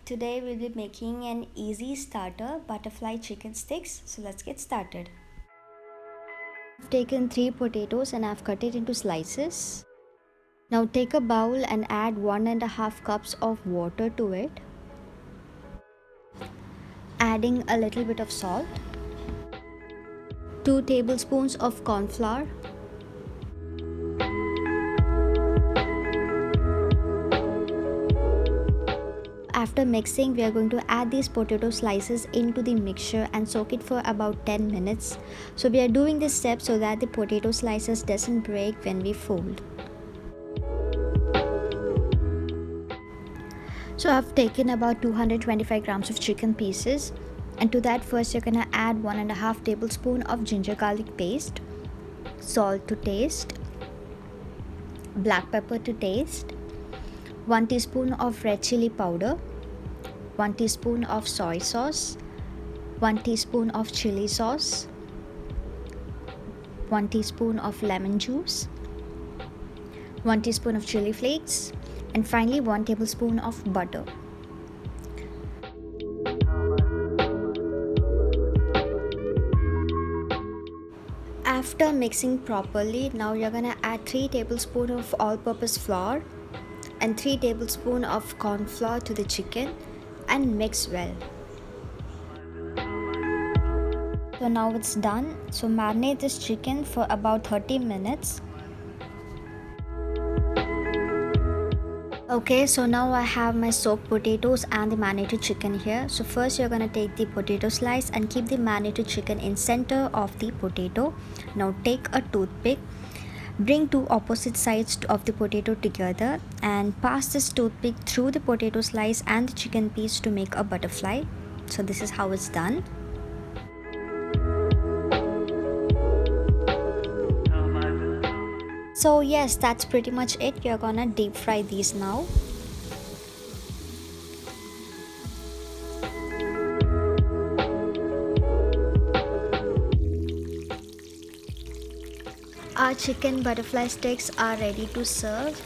Today we'll be making an easy starter butterfly chicken sticks. So let's get started. I've taken 3 potatoes and I've cut it into slices. Now take a bowl and add 1.5 cups of water to it. Adding a little bit of salt. 2 tablespoons of corn flour. After mixing, we are going to add these potato slices into the mixture and soak it for about 10 minutes. So we are doing this step so that the potato slices doesn't break when we fold. So I've taken about 225 grams of chicken pieces, and to that first you're gonna add 1.5 tablespoon of ginger garlic paste, salt to taste, black pepper to taste, 1 teaspoon of red chili powder, 1 teaspoon of soy sauce, 1 teaspoon of chili sauce, 1 teaspoon of lemon juice, 1 teaspoon of chili flakes, and finally 1 tablespoon of butter. After mixing properly, now you're gonna add 3 tablespoons of all-purpose flour and 3 tablespoons of corn flour to the chicken and mix well. So now it's done. So marinate this chicken for about 30 minutes. Okay, so now I have my soaked potatoes and the marinated chicken here. So first you're gonna take the potato slice and keep the marinated chicken in center of the potato. Now take a toothpick, bring 2 opposite sides of the potato together and pass this toothpick through the potato slice and the chicken piece to make a butterfly. So this is how it's done. So yes, that's pretty much it. You're gonna deep fry these now. Our chicken butterfly sticks are ready to serve.